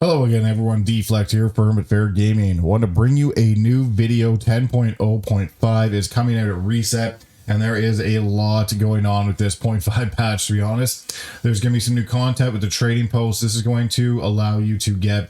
Hello again, everyone. Deflect here for Hermit Fair Gaming. Want to bring you a new video. 10.0.5 is coming out at reset, and there is a lot going on with this 0.5 patch, to be honest. There's going to be some new content with the trading post. This is going to allow you to get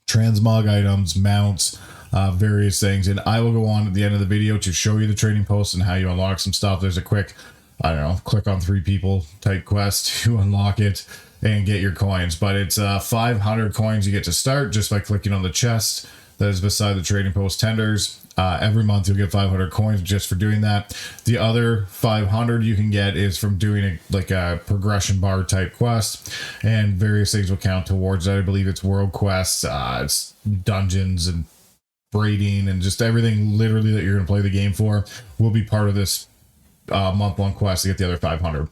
transmog items, mounts, various things, and I will go on at the end of the video to show you the trading post and how you unlock some stuff. There's a quick, I don't know, click on 3 people type quest to unlock it and get your coins, but it's 500 coins you get to start just by clicking on the chest that is beside the trading post tenders. Every month you'll get 500 coins just for doing that. The other 500 you can get is from doing a progression bar type quest, and various things will count towards that. I believe it's world quests, it's dungeons and raiding, and just everything literally that you're going to play the game for will be part of this month-long quest to get the other 500.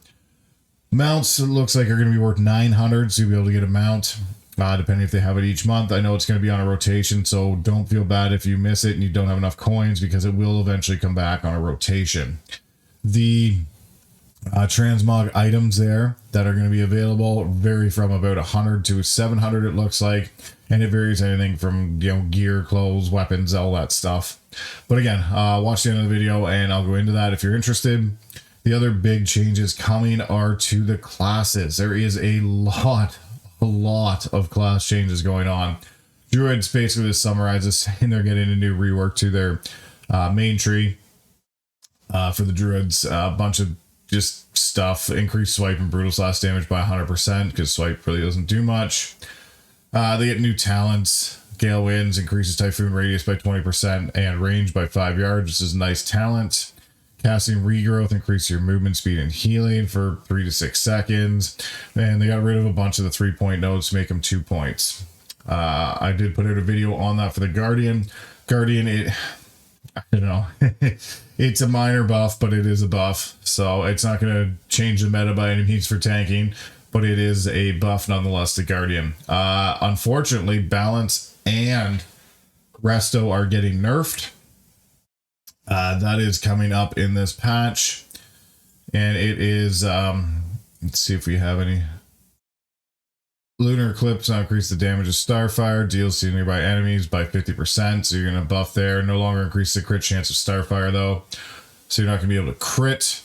Mounts, it looks like, are going to be worth 900, so you'll be able to get a mount, depending if they have it each month. I know it's going to be on a rotation, so don't feel bad if you miss it and you don't have enough coins, because it will eventually come back on a rotation. The transmog items there that are going to be available vary from about 100 to 700, it looks like, and it varies anything from, you know, gear, clothes, weapons, all that stuff. But again, watch the end of the video and I'll go into that if you're interested. The other big changes coming are to the classes. There is a lot of class changes going on. Druids, basically, this summarizes saying they're getting a new rework to their main tree for the Druids. A bunch of just stuff. Increased swipe and brutal slash damage by 100%, because swipe really doesn't do much. They get new talents. Gale Winds increases Typhoon radius by 20% and range by 5 yards. This is a nice talent. Casting Regrowth increases your movement speed and healing for 3 to 6 seconds. And they got rid of a bunch of the 3-point nodes to make them 2 points. I did put out a video on that for the Guardian. I don't know. It's a minor buff, but it is a buff. So it's not going to change the meta by any means for tanking, but it is a buff nonetheless, the Guardian. Unfortunately, Balance and Resto are getting nerfed. That is coming up in this patch, and it is, let's see if we have any. Lunar Eclipse now increase the damage of Starfire, deals to nearby enemies by 50%, so you're going to buff there. No longer increase the crit chance of Starfire, though, so you're not going to be able to crit.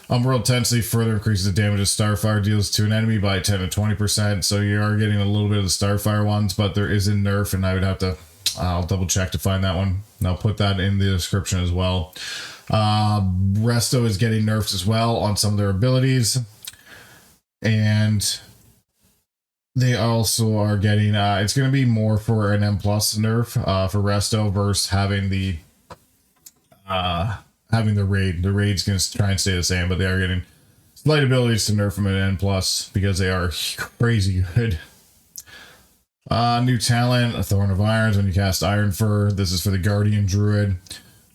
Unworld Tensity further increases the damage of Starfire, deals to an enemy by 10 to 20%, so you are getting a little bit of the Starfire ones, but there is a nerf, and I would have to, I'll double check to find that one, and I'll put that in the description as well. Resto is getting nerfed as well on some of their abilities, and they also are getting, it's going to be more for an M+ nerf for Resto versus having the raid. The raid's going to try and stay the same, but they are getting slight abilities to nerf them at N+, because they are crazy good. New talent, a Thorn of Irons. When you cast Iron Fur, this is for the Guardian Druid.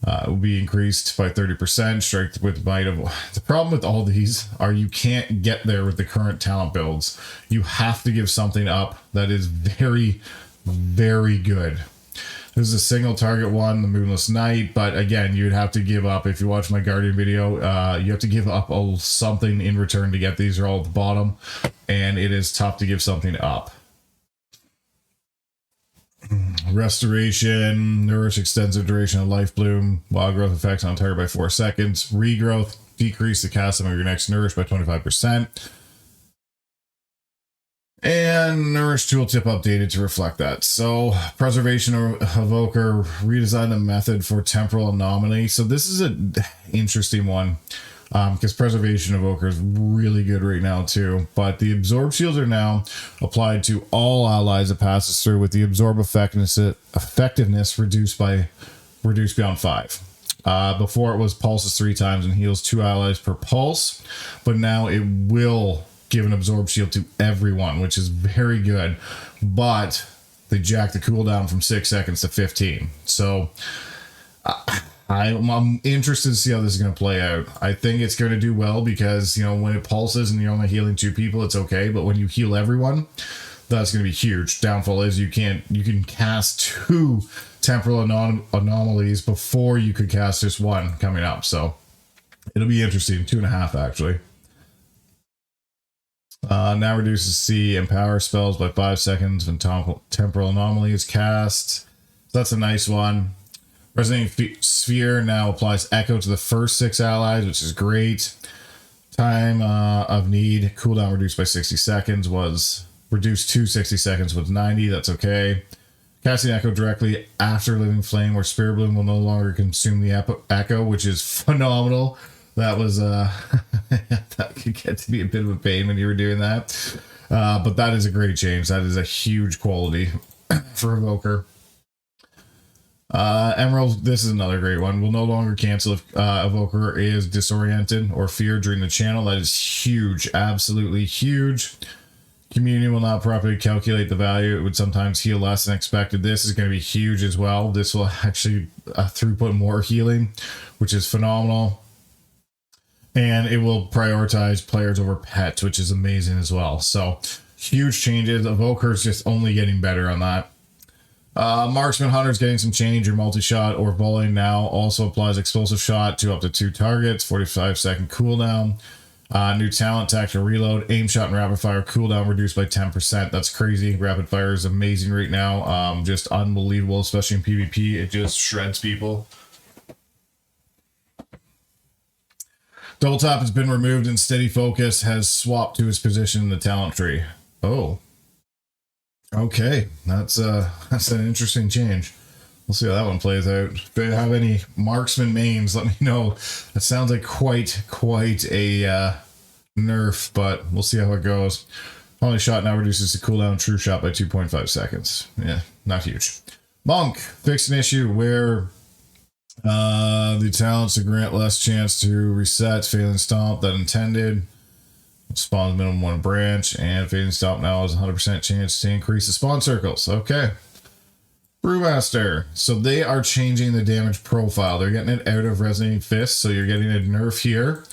It will be increased by 30%. Strike with Might of... The problem with all these are you can't get there with the current talent builds. You have to give something up that is very, very good. This is a single target one, the Moonless Night, but again, you'd have to give up. If you watch my Guardian video, you have to give up something in return to get these. Are all at the bottom, and it is tough to give something up. Restoration, Nourish, extensive duration of Life Bloom, Wild Growth effects on target by 4 seconds. Regrowth, decrease the casting of your next Nourish by 25%. And Nourish tooltip updated to reflect that. So, Preservation Evoker, redesign the method for temporal anomaly. So this is an interesting one, because Preservation Evoker is really good right now too. But the Absorb Shields are now applied to all allies it passes through, with the Absorb effectiveness reduced beyond 5. Before it was pulses 3 times and heals 2 allies per pulse, but now it will give an Absorb Shield to everyone, which is very good. But they jacked the cooldown from 6 seconds to 15. So I'm interested to see how this is going to play out. I think it's going to do well, because, you know, when it pulses and you're only healing 2 people, it's okay. But when you heal everyone, that's going to be huge. Downfall is you can cast 2 temporal anomalies before you could cast just 1 coming up. So it'll be interesting. 2.5 actually. Now reduces C and power spells by 5 seconds when temporal anomaly is cast. So that's a nice one. Resonating Sphere now applies Echo to the first 6 allies, which is great. Time of need, cooldown reduced by 60 seconds was reduced to 60 seconds with 90. That's okay. Casting Echo directly after Living Flame, where Spirit Bloom will no longer consume the Echo, which is phenomenal. That was that could get to be a bit of a pain when you were doing that, but that is a great change. That is a huge quality for Evoker. Emerald, this is another great one. Will no longer cancel if Evoker is disoriented or feared during the channel. That is huge, absolutely huge. Communion will not properly calculate the value. It would sometimes heal less than expected. This is going to be huge as well. This will actually throughput more healing, which is phenomenal. And it will prioritize players over pets, which is amazing as well. So huge changes. Evoker is just only getting better on that. Marksman Hunter is getting some change. Your multi-shot or volley now also applies explosive shot to up to 2 targets, 45-second cooldown. New talent, tactical reload, aim shot and rapid fire cooldown reduced by 10%. That's crazy. Rapid fire is amazing right now. Just unbelievable, especially in PvP. It just shreds people. Double tap has been removed and steady focus has swapped to his position in the talent tree. Oh. Okay. That's an interesting change. We'll see how that one plays out. If you have any marksman mains, let me know. That sounds like quite a nerf, but we'll see how it goes. Only shot now reduces the cooldown true shot by 2.5 seconds. Yeah, not huge. Monk fixed an issue where the talents to grant less chance to reset failing stomp than intended. Spawns minimum 1 branch, and failing stomp now has 100% chance to increase the spawn circles. Okay. Brewmaster. So they are changing the damage profile. They're getting it out of Resonating Fist, so you're getting a nerf here,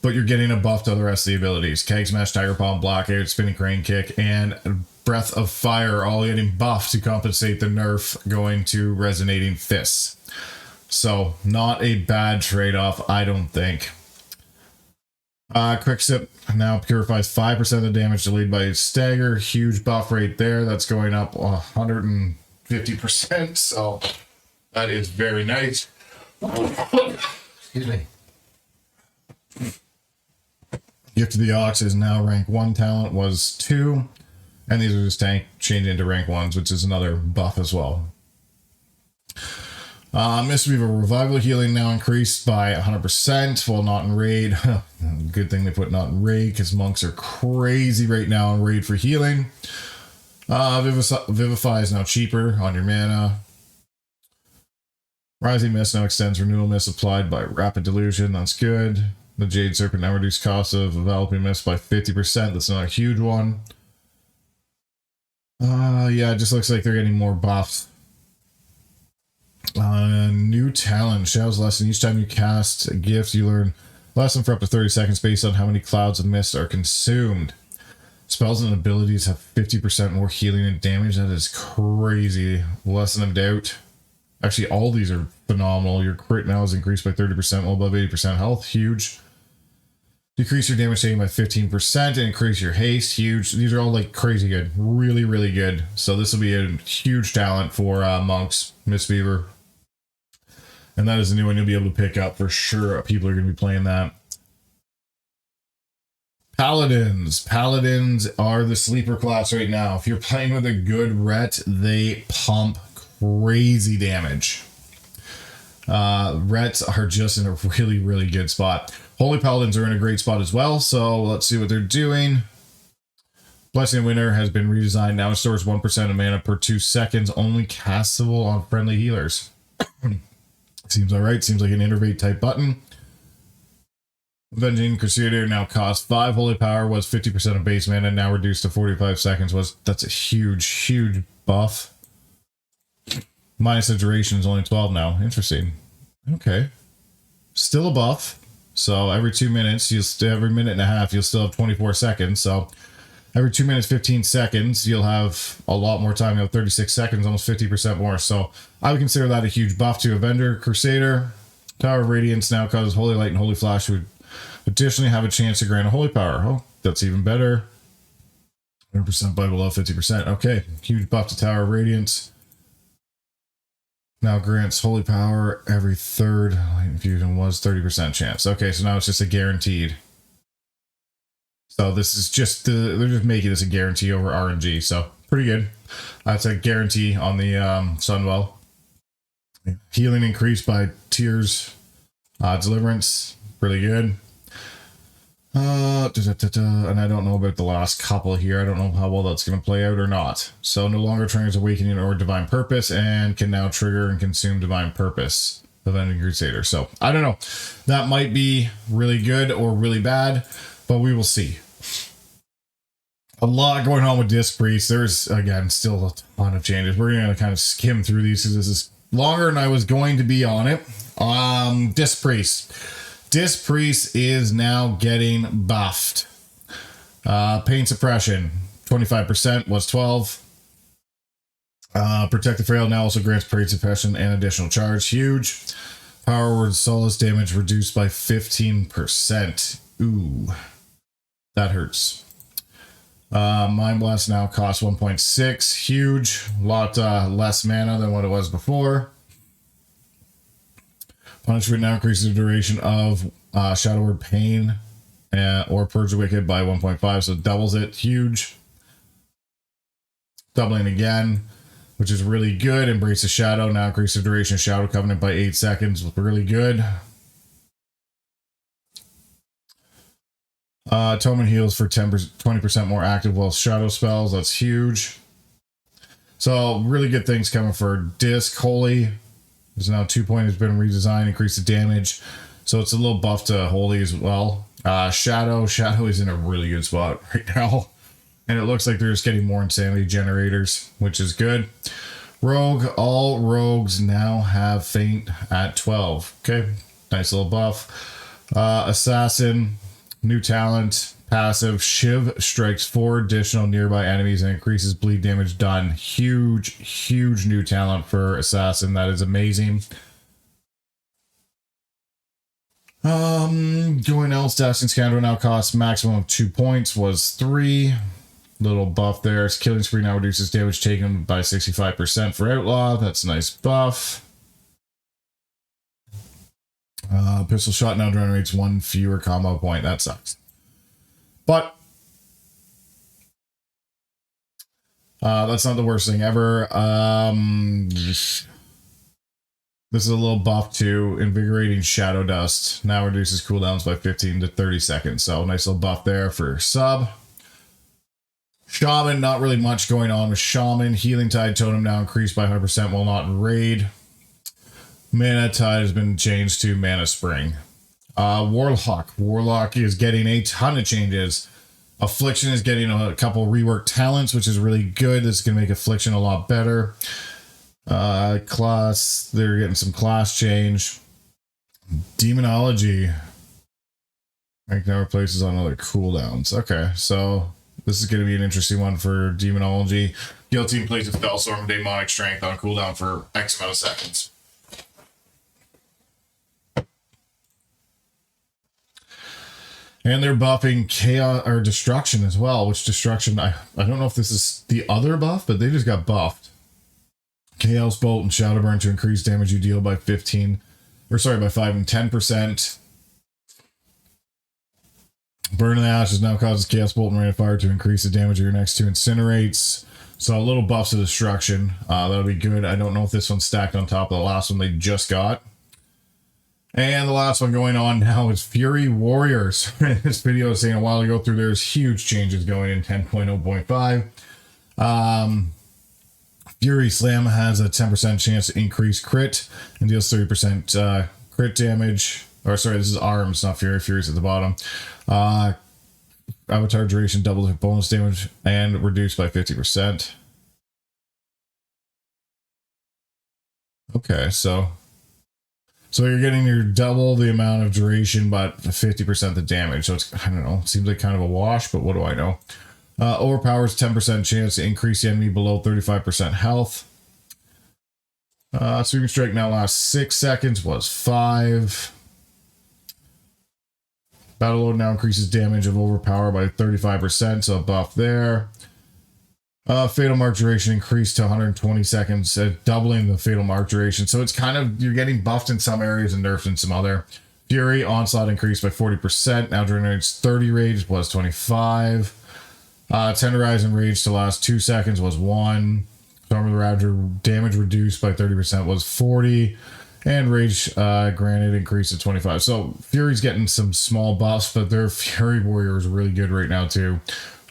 but you're getting a buff to the rest of the abilities. Keg Smash, Tiger Palm, Blockout, Spinning Crane Kick, and Breath of Fire all getting buffed to compensate the nerf going to Resonating Fists. So not a bad trade-off, I don't think. Quick Sip now purifies 5% of the damage delayed by Stagger. Huge buff rate there. That's going up 150%. So that is very nice. Excuse me. Gift of the Ox is now rank 1 talent, was 2. And these are just changing into rank 1s, which is another buff as well. Mistweaver Revival Healing now increased by 100% while not in raid. Good thing they put not in raid because monks are crazy right now in raid for healing. Vivify is now cheaper on your mana. Rising Mist now extends Renewal Mist applied by Rapid Delusion. That's good. The Jade Serpent now reduced cost of Enveloping Mist by 50%. That's not a huge one. Yeah, it just looks like they're getting more buffs. New talent. Shadows Lesson. Each time you cast a gift, you learn lesson for up to 30 seconds based on how many clouds of mist are consumed. Spells and abilities have 50% more healing and damage. That is crazy. Lesson of Doubt. Actually, all these are phenomenal. Your crit now is increased by 30% while above 80% health. Huge. Decrease your damage taken by 15% and increase your haste. Huge. These are all like crazy good. Really, really good. So this will be a huge talent for monks. Mistweaver. And that is a new one you'll be able to pick up for sure. People are going to be playing that. Paladins. Paladins are the sleeper class right now. If you're playing with a good ret, they pump crazy damage. Rets are just in a really, really good spot. Holy Paladins are in a great spot as well. So let's see what they're doing. Blessing of Winter has been redesigned. Now it stores 1% of mana per 2 seconds. Only castable on friendly healers. Seems alright. Seems like an innervate type button. Avenging Crusader now costs 5 holy power, was 50% of base mana, now reduced to 45 seconds. That's a huge, huge buff. Minus the duration is only 12 now. Interesting. Okay. Still a buff. So every 2 minutes, every minute and a half, you'll still have 24 seconds. So every 2 minutes, 15 seconds, you'll have a lot more time. You'll have 36 seconds, almost 50% more. So I would consider that a huge buff to Avenger. Crusader, Tower of Radiance now causes Holy Light and Holy Flash would additionally have a chance to grant a Holy Power. Oh, that's even better. 100% by below 50%. Okay, huge buff to Tower of Radiance. Now grants holy power every third light infusion was 30% chance. Okay, so now it's just a guaranteed. So this is just they're just making this a guarantee over RNG. So pretty good. That's a guarantee on the Sunwell. Healing increased by Tears. Deliverance, really good. And I don't know about the last couple here. I don't know how well that's going to play out or not. So no longer triggers Awakening or Divine Purpose, and can now trigger and consume Divine Purpose, Avenging Crusader. So I don't know. That might be really good or really bad, but we will see. A lot going on with Disc Priest. There's, again, still a ton of changes. We're going to kind of skim through these because this is longer than I was going to be on it. Disc Priest. Disc Priest is now getting buffed. Pain Suppression, 25% was 12. Protect the Frail now also grants Pain Suppression and additional charge. Huge. Power Word Solace damage reduced by 15%. Ooh, that hurts. Mind Blast now costs 1.6. Huge. A lot less mana than what it was before. Punishment now increases the duration of Shadow Word Pain or Purge the Wicked by 1.5, so it doubles it. Huge. Doubling again, which is really good. Embrace the Shadow now increases the duration of Shadow Covenant by 8 seconds. Really good. Atonement heals for 20% more active while Shadow spells. That's huge. So really good things coming for Disc. Holy. There's now 2 point has been redesigned, increase the damage. So it's a little buff to Holy as well. Shadow is in a really good spot right now. And it looks like they're just getting more insanity generators, which is good. Rogue, all rogues now have Feint at 12. Okay, nice little buff. Assassin, new talent, passive. Shiv strikes 4 additional nearby enemies and increases bleed damage done. Huge new talent for Assassin. That is amazing. Going else, Dashing Scoundrel now costs maximum of 2 points, was 3. Little buff there. Killing Spree now reduces damage taken by 65% for Outlaw. That's a nice buff. Pistol Shot now generates 1 fewer combo point. That sucks. But that's not the worst thing ever. This is a little buff to Invigorating Shadow Dust. Now reduces cooldowns by 15 to 30 seconds. So nice little buff there for sub. Shaman, not really much going on with Shaman. Healing Tide Totem now increased by 100% while not in raid. Mana Tide has been changed to Mana Spring. Warlock is getting a ton of changes. Affliction is getting a couple reworked talents, which is really good. This is going to make Affliction a lot better. Class, they're getting some class change. Demonology. Rank now replaces on other cooldowns. Okay, so this is going to be an interesting one for Demonology. Heal team places Spellstorm Demonic Strength on cooldown for X amount of seconds. And they're buffing Chaos or Destruction as well, which Destruction, I don't know if this is the other buff, but they just got buffed. Chaos Bolt and Shadow Burn to increase damage you deal by 5 and 10%. Burn of the Ashes now causes Chaos Bolt and Rain of Fire to increase the damage of your next 2 incinerates. So a little buffs of Destruction. That'll be good. I don't know if this one's stacked on top of the last one they just got. And the last one going on now is Fury Warriors. This video I was saying a while ago through, there's huge changes going in 10.0.5. Fury Slam has a 10% chance to increase crit and deals 30% crit damage. Or sorry, this is arms, not Fury. Fury's at the bottom. Avatar duration doubles bonus damage and reduced by 50%. Okay, so you're getting your double the amount of duration, but 50% the damage. So it's, I don't know, seems like kind of a wash, but what do I know? Overpowers 10% chance to increase the enemy below 35% health. Sweeping Strike now lasts 6 seconds, was 5. Battle Load now increases damage of Overpower by 35%, so a buff there. Fatal mark duration increased to 120 seconds, doubling the fatal mark duration. So it's kind of, you're getting buffed in some areas and nerfed in some other. Fury onslaught increased by 40%. Now generates 30 rage plus 25. Tenderize and rage to last 2 seconds was 1. Storm of the Raptor damage reduced by 30% was 40. And rage granted increased to 25. So Fury's getting some small buffs, but their Fury Warrior is really good right now too.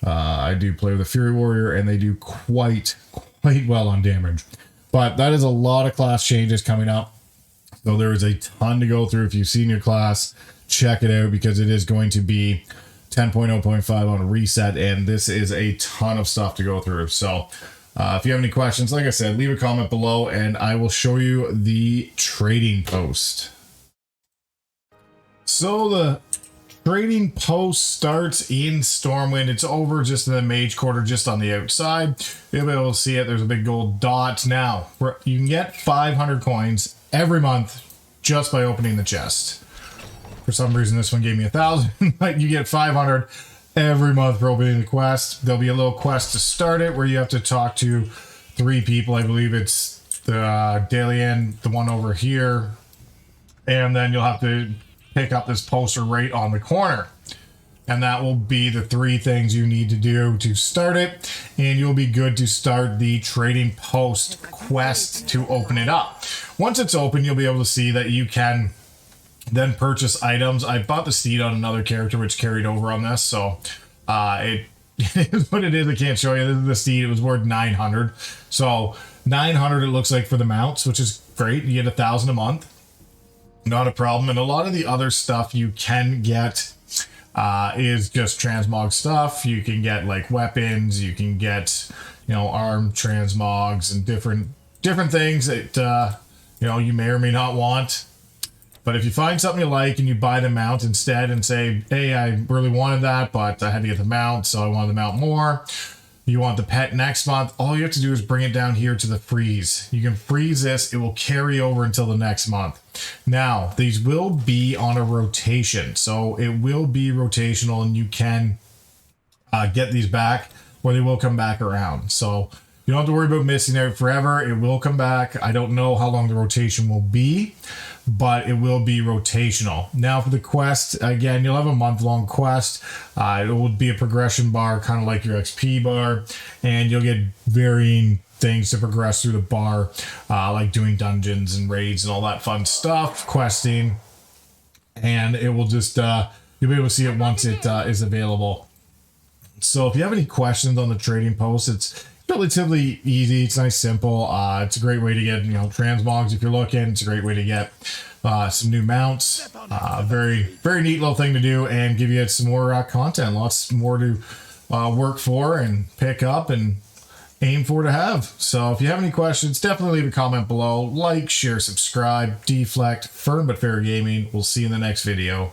I do play with a Fury Warrior, and they do quite well on damage. But that is a lot of class changes coming up. So there is a ton to go through. If you've seen your class, check it out, because it is going to be 10.0.5 on reset, and this is a ton of stuff to go through. So if you have any questions, like I said, leave a comment below, and I will show you the trading post. So the trading post starts in Stormwind. It's over just in the Mage Quarter, just on the outside. You'll be able to see it. There's a big gold dot. Now, you can get 500 coins every month just by opening the chest. For some reason, this one gave me 1,000. But you get 500 every month for opening the quest. There'll be a little quest to start it where you have to talk to 3 people. I believe it's the Dalian, the one over here. And then you'll have to pick up this poster right on the corner, and that will be the 3 things you need to do to start it, and you'll be good to start the trading post quest to open it up. Once it's open, you'll be able to see that you can then purchase items. I bought the steed on another character, which carried over on this, so it is what it is. I can't show you. This is the steed. It was worth 900, so 900 it looks like for the mounts, which is great. You get 1,000 a month. Not a problem. And a lot of the other stuff you can get is just transmog stuff. You can get like weapons, you can get, you know, armed transmogs and different things that you know, you may or may not want. But if you find something you like and you buy the mount instead and say, hey, I really wanted that, but I had to get the mount, so I wanted the mount more. You want the pet next month, all you have to do is bring it down here to the freeze. You can freeze this. It will carry over until the next month. Now, these will be on a rotation. So it will be rotational, and you can get these back, or they will come back around. So you don't have to worry about missing out forever. It will come back. I don't know how long the rotation will be, but it will be rotational. Now for the quest, again, you'll have a month-long quest. It will be a progression bar, kind of like your XP bar, and you'll get varying things to progress through the bar, like doing dungeons and raids and all that fun stuff, questing, and it will just, you'll be able to see it once it is available. So if you have any questions on the trading post, it's relatively easy. It's nice, simple. It's a great way to get, you know, transmogs if you're looking. It's a great way to get some new mounts. Very neat little thing to do, and give you some more content. Lots more to work for and pick up and aim for to have. So if you have any questions, definitely leave a comment below. Like, share, subscribe. Deflect, Firm but Fair Gaming. We'll see you in the next video.